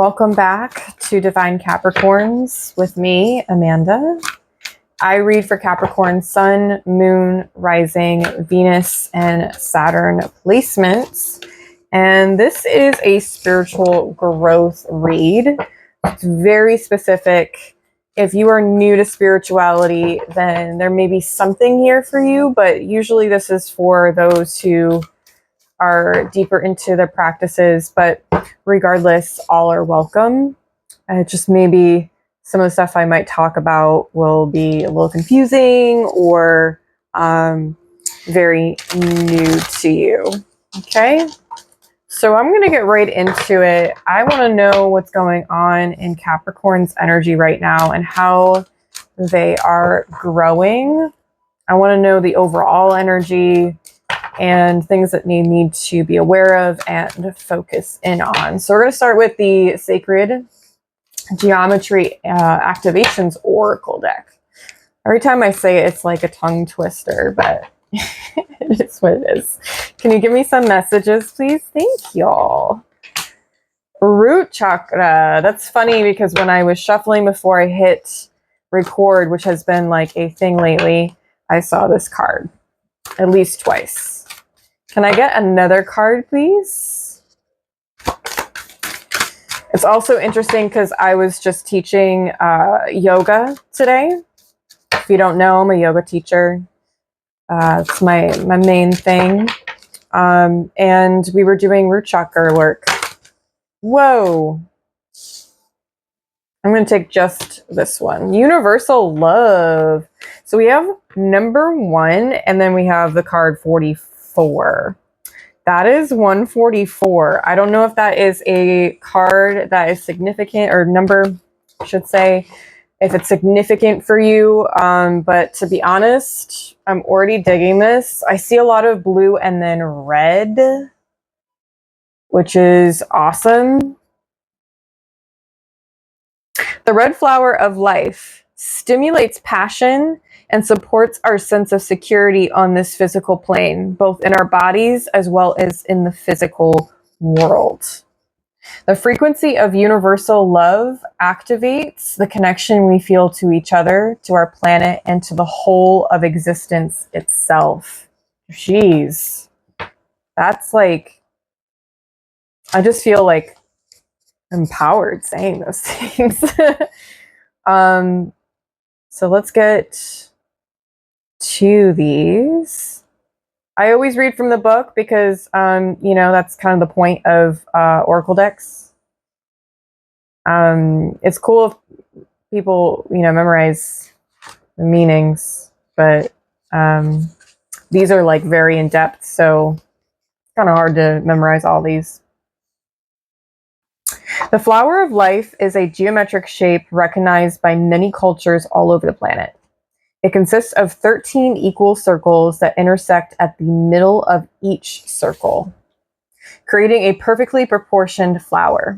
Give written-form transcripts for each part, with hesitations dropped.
Welcome back to Divine Capricorns with me, Amanda. I read for Capricorn Sun, Moon, Rising, Venus, and Saturn placements. And this is a spiritual growth read. It's very specific. If you are new to spirituality, then there may be something here for you, but usually this is for those who are deeper into their practices, but regardless, all are welcome. Just maybe some of the stuff I might talk about will be a little confusing or very new to you. Okay, so I'm going to get right into it. I want to know what's going on in Capricorn's energy right now and how they are growing. I want to know the overall energy and things that they need to be aware of and focus in on. So we're going to start with the Sacred Geometry Activations Oracle deck. Every time I say it, it's like a tongue twister, but it is what it is. Can you give me some messages, please? Thank y'all. Root chakra. That's funny because when I was shuffling before I hit record, which has been like a thing lately, I saw this card at least twice. Can I get another card, please? It's also interesting because I was just teaching yoga today. If you don't know, I'm a yoga teacher. It's my main thing. And we were doing root chakra work. Whoa. I'm going to take just this one. Universal love. So we have number 1, and then we have the card 44. That is 144. I don't know if that is a card that is significant, or number, I should say, if it's significant for you. But to be honest, I'm already digging this. I see a lot of blue and then red, which is awesome. The red flower of life stimulates passion and supports our sense of security on this physical plane, both in our bodies as well as in the physical world. The frequency of universal love activates the connection we feel to each other, to our planet, and to the whole of existence itself. Jeez. That's like, I just feel like empowered saying those things. So let's get to these. I always read from the book because, you know, that's kind of the point of oracle decks. It's cool if people, you know, memorize the meanings, but these are like very in depth, so it's kind of hard to memorize all these. The flower of life is a geometric shape recognized by many cultures all over the planet. It consists of 13 equal circles that intersect at the middle of each circle, creating a perfectly proportioned flower.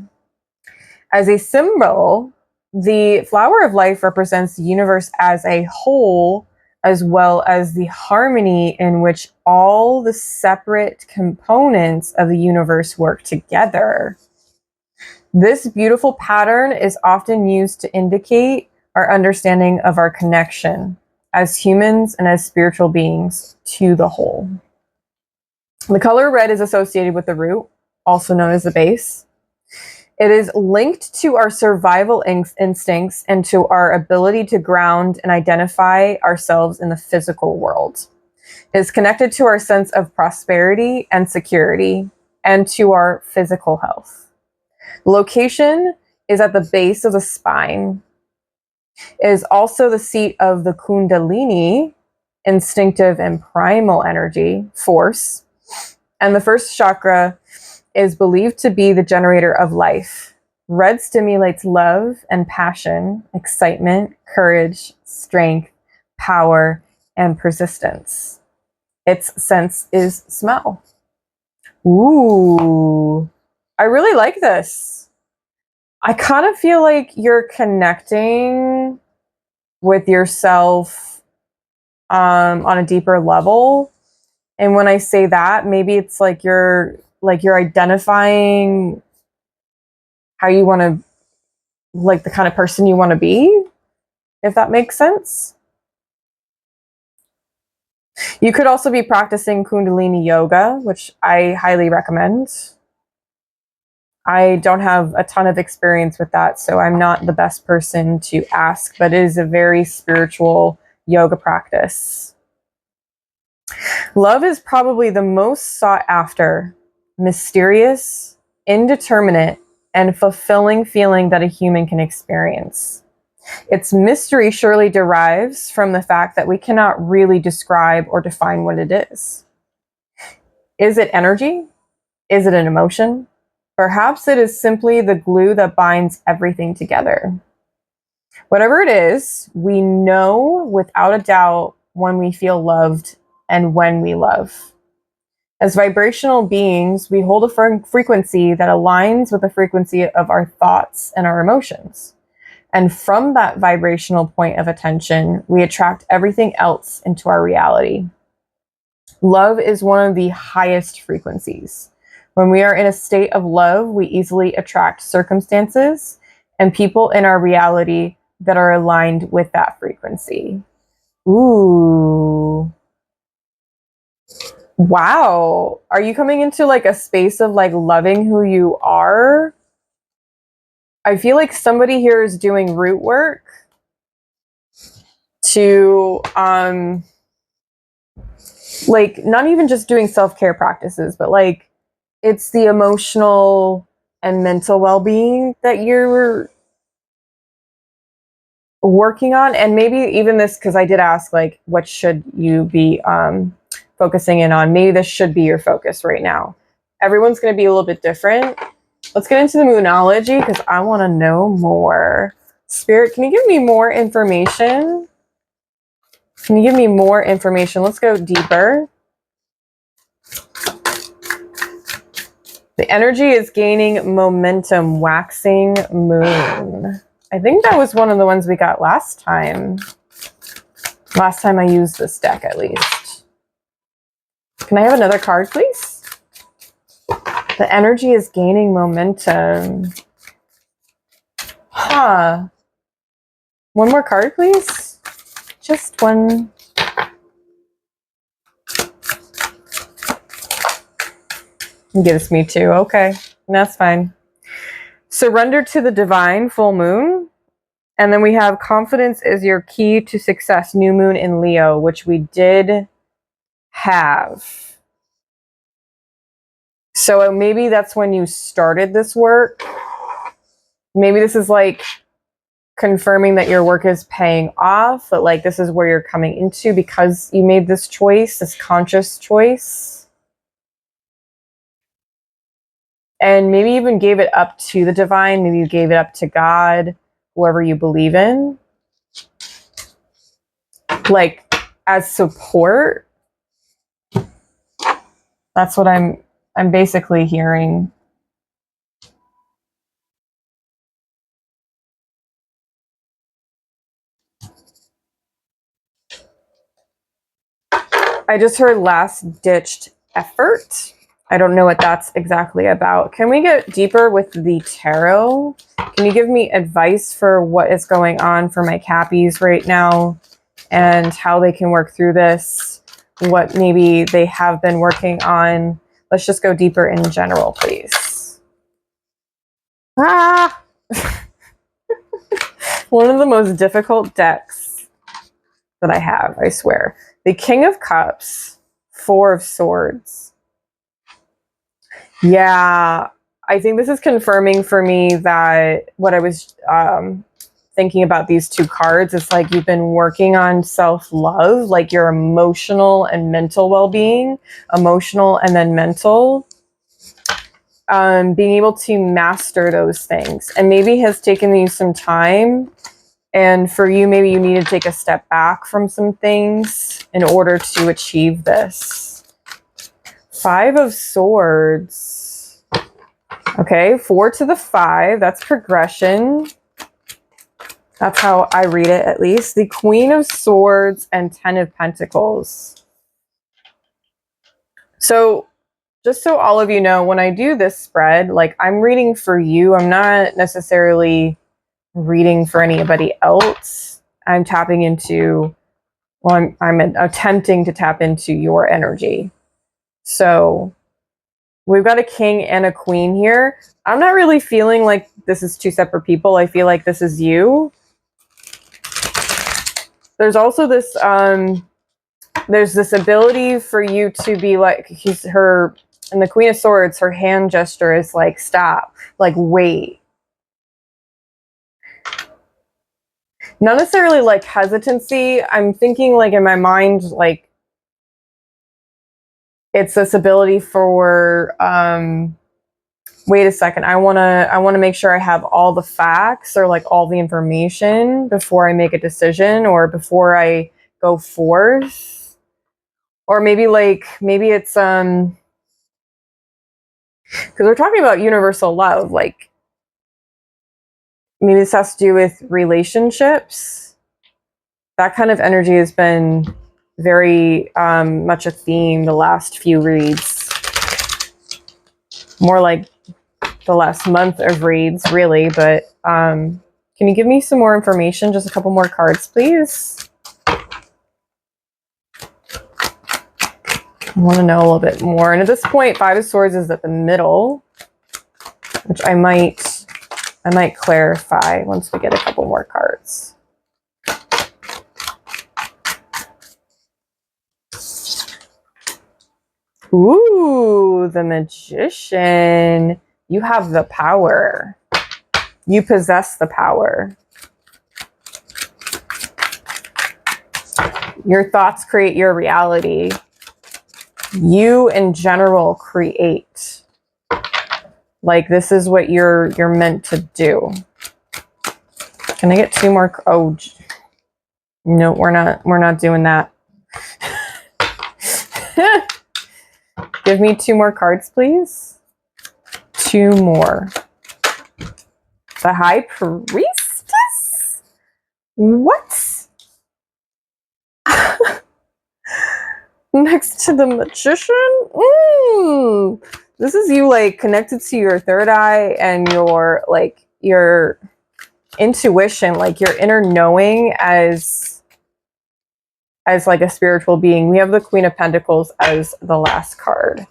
As a symbol, the flower of life represents the universe as a whole, as well as the harmony in which all the separate components of the universe work together. This beautiful pattern is often used to indicate our understanding of our connection as humans and as spiritual beings to the whole. The color red is associated with the root, also known as the base. It is linked to our survival instincts and to our ability to ground and identify ourselves in the physical world. It is connected to our sense of prosperity and security and to our physical health. The location is at the base of the spine. It is also the seat of the Kundalini, instinctive and primal energy, force. And the first chakra is believed to be the generator of life. Red stimulates love and passion, excitement, courage, strength, power, and persistence. Its sense is smell. Ooh, I really like this. I kind of feel like you're connecting with yourself on a deeper level. And when I say that, maybe it's like you're identifying how you want to, like the kind of person you want to be, if that makes sense. You could also be practicing Kundalini yoga, which I highly recommend. I don't have a ton of experience with that, so I'm not the best person to ask, but it is a very spiritual yoga practice. Love is probably the most sought after, mysterious, indeterminate, and fulfilling feeling that a human can experience. Its mystery surely derives from the fact that we cannot really describe or define what it is. Is it energy? Is it an emotion? Perhaps it is simply the glue that binds everything together. Whatever it is, we know without a doubt when we feel loved and when we love. As vibrational beings, we hold a frequency that aligns with the frequency of our thoughts and our emotions. And from that vibrational point of attention, we attract everything else into our reality. Love is one of the highest frequencies. When we are in a state of love, we easily attract circumstances and people in our reality that are aligned with that frequency. Ooh. Wow. Are you coming into like a space of like loving who you are? I feel like somebody here is doing root work to like not even just doing self-care practices, but like it's the emotional and mental well-being that you're working on. And maybe even this, because I did ask like what should you be focusing in on. Maybe this should be your focus right now. Everyone's going to be a little bit different. Let's get into the Moonology because I want to know more. Spirit, can you give me more information? Can you give me more information? Let's go deeper. The energy is gaining momentum, waxing moon. I think that was one of the ones we got last time. Last time I used this deck, at least. Can I have another card, please? The energy is gaining momentum. Huh. One more card, please. Just one. Gives me two. Okay, that's fine. Surrender to the divine, full moon. And then we have confidence is your key to success, new moon in Leo, which we did have. So maybe that's when you started this work. Maybe this is like confirming that your work is paying off, but like this is where you're coming into because you made this choice, this conscious choice. And maybe even gave it up to the divine. Maybe you gave it up to God, whoever you believe in. Like as support. That's what I'm basically hearing. I just heard last ditched effort. I don't know what that's exactly about. Can we get deeper with the tarot? Can you give me advice for what is going on for my Cappies right now and how they can work through this? What maybe they have been working on? Let's just go deeper in general, please. Ah! One of the most difficult decks that I have, I swear. The King of Cups, Four of Swords. Yeah, I think this is confirming for me that what I was thinking about these two cards, it's like you've been working on self-love, like your emotional and mental well-being, emotional and then mental. Being able to master those things. And maybe has taken you some time. And for you, maybe you need to take a step back from some things in order to achieve this. Five of Swords. Okay, 4 to the 5. That's progression. That's how I read it, at least. The Queen of Swords and 10 of Pentacles. So just so all of you know, when I do this spread, like I'm reading for you. I'm not necessarily reading for anybody else. I'm tapping into, well, I'm attempting to tap into your energy. So we've got a king and a queen here. I'm not really feeling like this is two separate people. I feel like this is you. There's also this, there's this ability for you to be like, and the Queen of Swords, her hand gesture is like, stop, like, wait. Not necessarily like hesitancy. I'm thinking like in my mind, like, it's this ability for, wait a second, I want to make sure I have all the facts or like all the information before I make a decision or before I go forth. Or maybe it's because we're talking about universal love, like maybe this has to do with relationships. That kind of energy has been very much a theme the last few reads. More like the last month of reads, really. But can you give me some more information? Just a couple more cards, please. I want to know a little bit more. And at this point, Five of Swords is at the middle, which I might clarify once we get a couple more cards. Ooh, the Magician. You have the power. You possess the power. Your thoughts create your reality. You in general create. Like this is what you're meant to do. Can I get two more? Oh, no, we're not doing that. Give me two more cards, please. Two more. The High Priestess? What? Next to the Magician? This is you like connected to your third eye and your intuition, like your inner knowing as like a spiritual being. We have the Queen of Pentacles as the last card.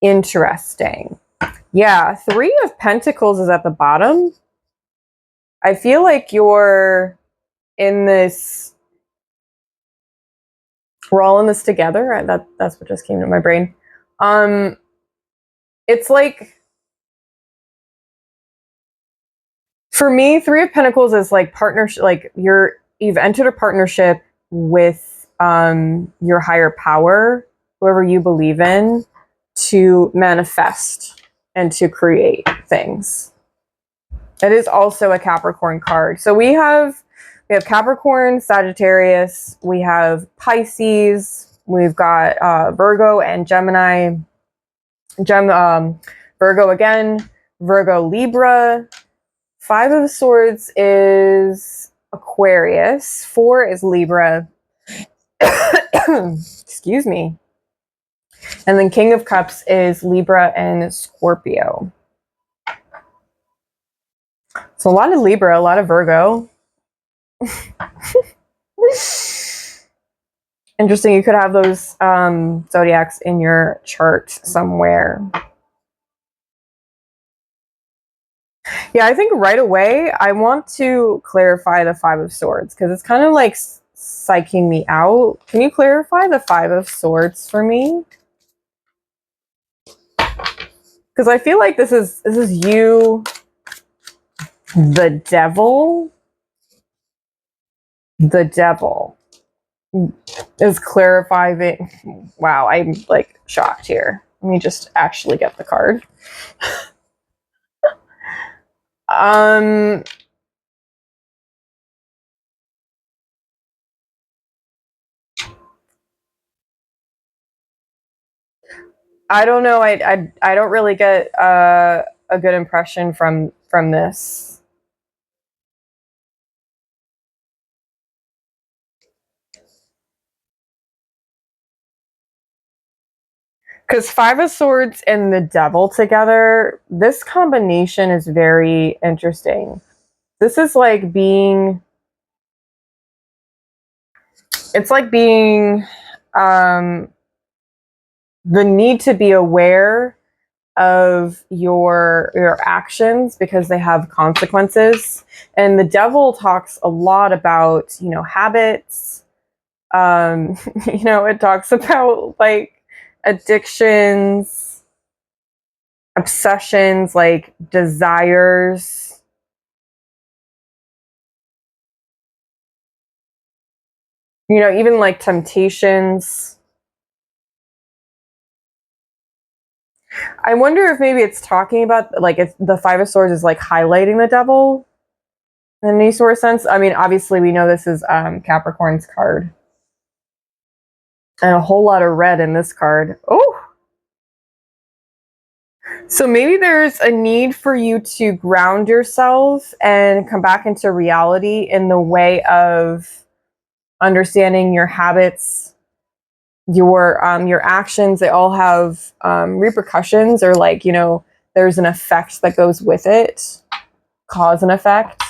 Interesting. Yeah, Three of Pentacles is at the bottom. I feel like you're in this, we're all in this together. That's what just came to my brain. It's like, for me, Three of Pentacles is like partnership, like you've entered a partnership with your higher power, whoever you believe in, to manifest and to create things. It is also a Capricorn card. So we have Capricorn, Sagittarius, we have Pisces, we've got Virgo and Gemini, Virgo again, Virgo, Libra. Five of Swords is Aquarius. 4 is Libra. Excuse me. And then King of Cups is Libra and Scorpio. So a lot of Libra, a lot of Virgo. Interesting. You could have those zodiacs in your chart somewhere. Yeah, I think right away I want to clarify the Five of Swords because it's kind of like psyching me out. Can you clarify the Five of Swords for me? Because I feel like this is you, the devil. The devil is clarifying. Wow, I'm like shocked here. Let me just actually get the card. I don't know. I don't really get a good impression from this. Because Five of Swords and the Devil together, this combination is very interesting. This is like being, it's like being the need to be aware of your actions because they have consequences. And the Devil talks a lot about, you know, habits. You know, it talks about like addictions, obsessions, like desires. You know, even like temptations. I wonder if maybe it's talking about like if the Five of Swords is like highlighting the Devil in any sort of sense. I mean, obviously we know this is Capricorn's card. And a whole lot of red in this card. Oh! So maybe there's a need for you to ground yourself and come back into reality in the way of understanding your habits, your actions. They all have repercussions, or like, you know, there's an effect that goes with it, cause and effect.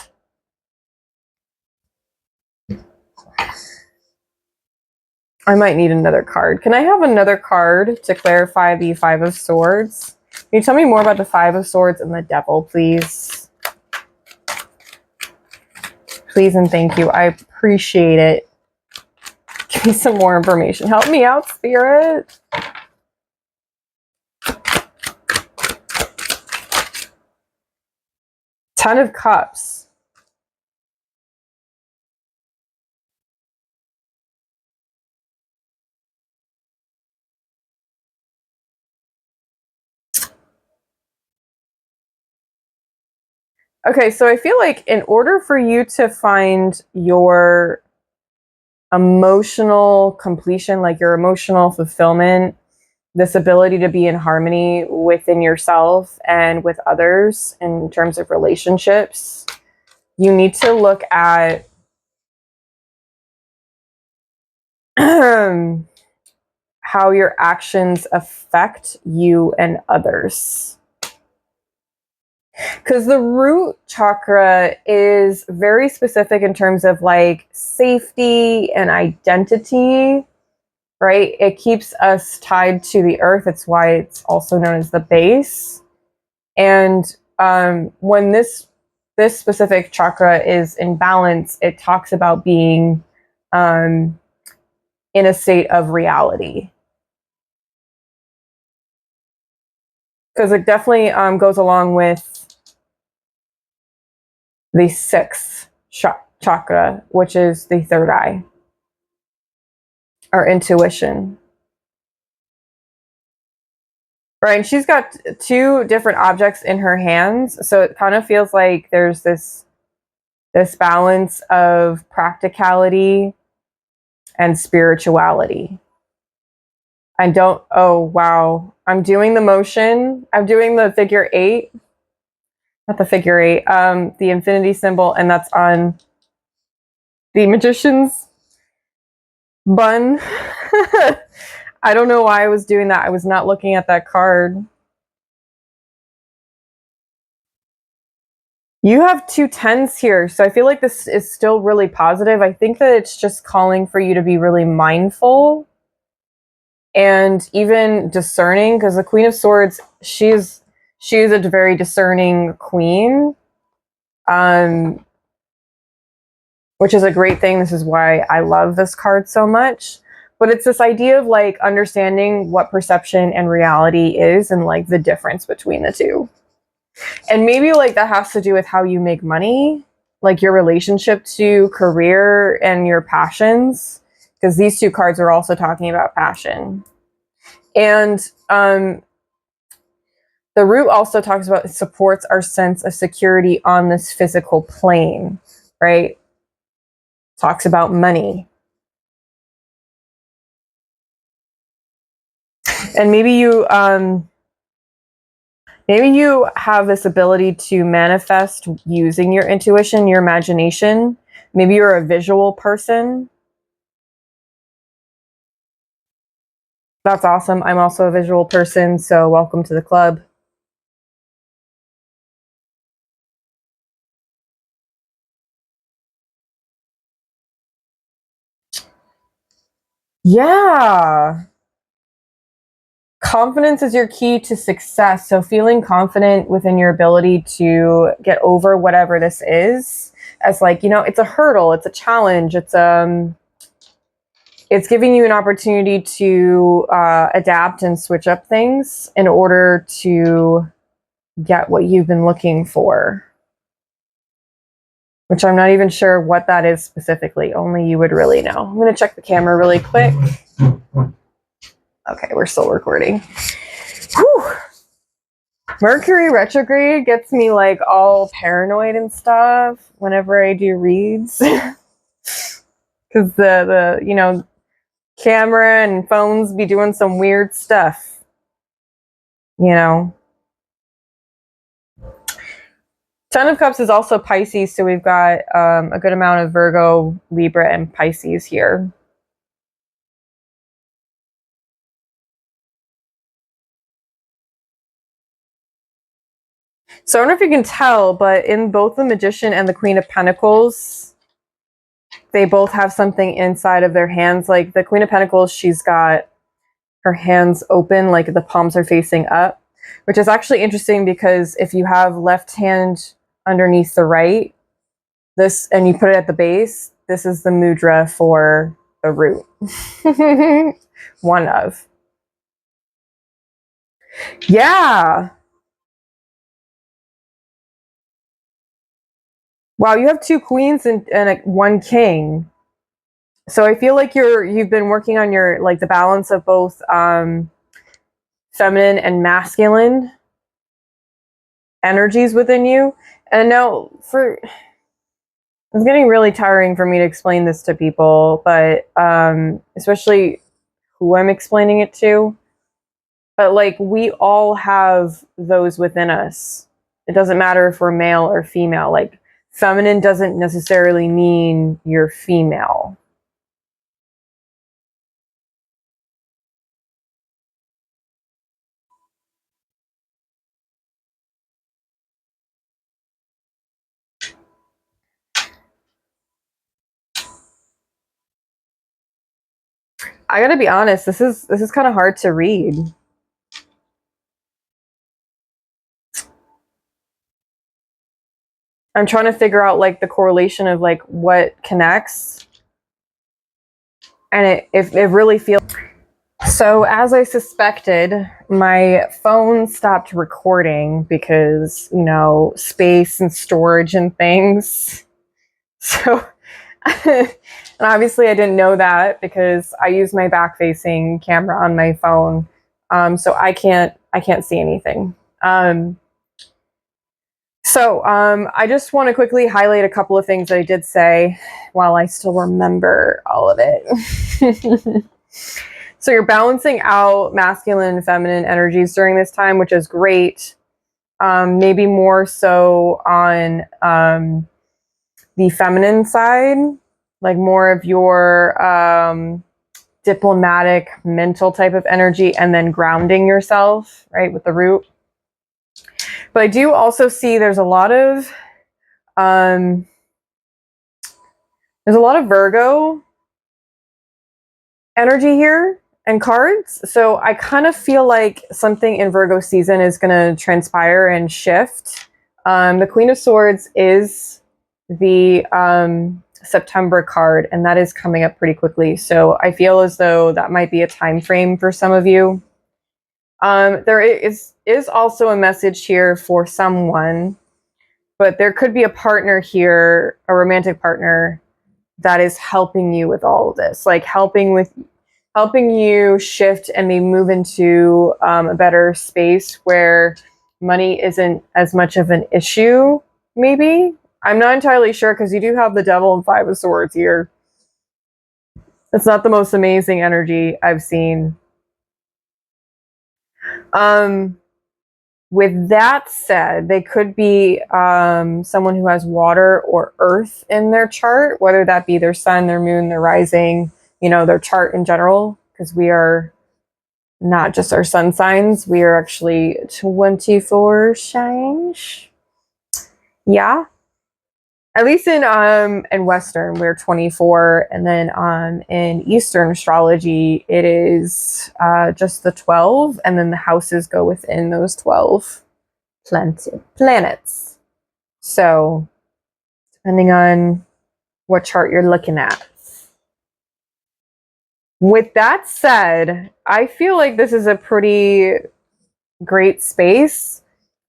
I might need another card. Can I have another card to clarify the Five of Swords? Can you tell me more about the Five of Swords and the Devil, please? Please and thank you. I appreciate it. Give me some more information. Help me out, Spirit. Ten of Cups. Okay, so I feel like in order for you to find your emotional completion, like your emotional fulfillment, this ability to be in harmony within yourself and with others in terms of relationships, you need to look at how your actions affect you and others. Because the root chakra is very specific in terms of like safety and identity, right? It keeps us tied to the earth. It's why it's also known as the base. And when this specific chakra is in balance, it talks about being in a state of reality. Because it definitely goes along with the sixth chakra, which is the third eye, our intuition. Right, and she's got two different objects in her hands, so it kind of feels like there's this balance of practicality and spirituality. I don't, oh wow, I'm doing the motion, I'm doing the figure eight, not the figure eight, the infinity symbol, and that's on the magician's bun. I don't know why I was doing that. I was not looking at that card. You have two tens here, so I feel like this is still really positive. I think that it's just calling for you to be really mindful and even discerning, because the Queen of Swords, she's a very discerning queen, which is a great thing. This is why I love this card so much. But it's this idea of like understanding what perception and reality is and like the difference between the two. And maybe like that has to do with how you make money, like your relationship to career and your passions, because these two cards are also talking about passion. And the root also talks about, it supports our sense of security on this physical plane, right? Talks about money. And maybe you have this ability to manifest using your intuition, your imagination. Maybe you're a visual person. That's awesome. I'm also a visual person, so welcome to the club. Yeah. Confidence is your key to success. So feeling confident within your ability to get over whatever this is, as like, it's a hurdle, it's a challenge, it's giving you an opportunity to adapt and switch up things in order to get what you've been looking for, which I'm not even sure what that is specifically. Only you would really know. I'm going to check the camera really quick. Okay, we're still recording. Whew. Mercury retrograde gets me like all paranoid and stuff whenever I do reads. Because the camera and phones be doing some weird stuff. Ten of Cups is also Pisces, so we've got a good amount of Virgo, Libra, and Pisces here. So I don't know if you can tell, but in both the Magician and the Queen of Pentacles, they both have something inside of their hands. Like the Queen of Pentacles, she's got her hands open, like the palms are facing up, which is actually interesting because if you have left hand underneath the right, this, and you put it at the base, this is the mudra for the root. One of. Yeah. Wow, you have two queens and one king. So I feel like you've been working on your like the balance of both feminine and masculine energies within you. And now it's getting really tiring for me to explain this to people, but especially who I'm explaining it to. But like we all have those within us. It doesn't matter if we're male or female. Like feminine doesn't necessarily mean you're female. I gotta be honest, this is kind of hard to read. I'm trying to figure out like the correlation of like what connects, and it really feels. So as I suspected, my phone stopped recording because space and storage and things. So, and obviously I didn't know that because I use my back-facing camera on my phone, so I can't see anything. So I just want to quickly highlight a couple of things that I did say while I still remember all of it. So you're balancing out masculine and feminine energies during this time, which is great. Maybe more so on the feminine side, like more of your diplomatic, mental type of energy, and then grounding yourself, right, with the root. But I do also see there's a lot of Virgo energy here and cards. So I kind of feel like something in Virgo season is going to transpire and shift. The Queen of Swords is the September card, and that is coming up pretty quickly. So I feel as though that might be a time frame for some of you. There is also a message here for someone, but there could be a partner here, a romantic partner, that is helping you with all of this, like helping you shift and maybe move into a better space where money isn't as much of an issue. Maybe, I'm not entirely sure because you do have the Devil and Five of Swords here. It's not the most amazing energy I've seen. With that said, they could be someone who has water or earth in their chart, whether that be their sun, their moon, their rising, their chart in general, because we are not just our sun signs. We are actually 24 change. Yeah. At least in Western, we're 24, and then in Eastern astrology, it is just the 12, and then the houses go within those 12 planets. So, depending on what chart you're looking at. With that said, I feel like this is a pretty great space.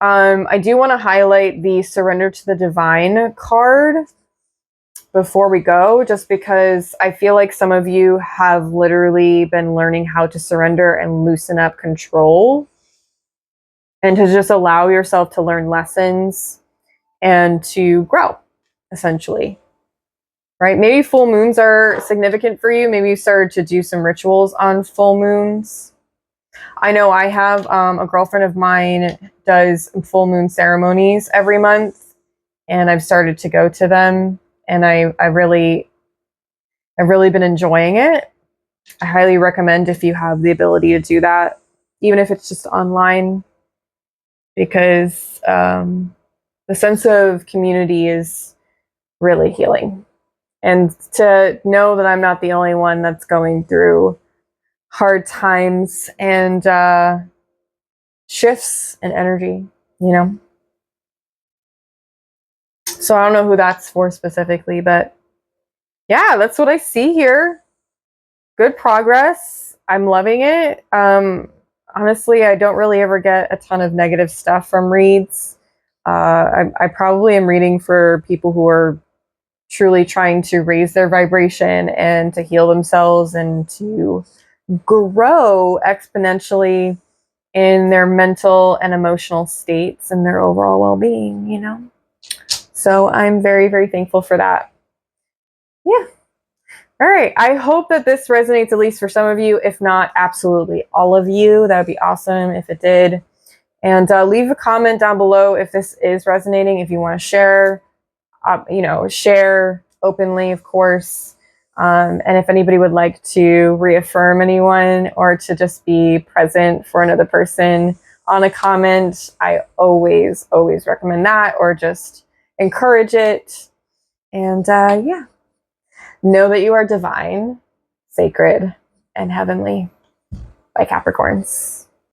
I do want to highlight the Surrender to the Divine card before we go, just because I feel like some of you have literally been learning how to surrender and loosen up control, and to just allow yourself to learn lessons and to grow, essentially. Right? Maybe full moons are significant for you. Maybe you started to do some rituals on full moons. I know I have a girlfriend of mine does full moon ceremonies every month, and I've started to go to them, and I've really been enjoying it. I highly recommend if you have the ability to do that, even if it's just online, because the sense of community is really healing. And to know that I'm not the only one that's going through hard times and shifts in energy, you know? So I don't know who that's for specifically, but yeah, that's what I see here. Good progress. I'm loving it. Honestly, I don't really ever get a ton of negative stuff from reads. I probably am reading for people who are truly trying to raise their vibration and to heal themselves and to grow exponentially in their mental and emotional states and their overall well-being, you know? So I'm very, very thankful for that. Yeah. All right. I hope that this resonates, at least for some of you, if not absolutely all of you. That would be awesome if it did. And leave a comment down below if this is resonating, if you want to share. Share openly, of course. And if anybody would like to reaffirm anyone or to just be present for another person on a comment, I always recommend that, or just encourage it. And yeah, know that you are divine, sacred, and heavenly. By Capricorns.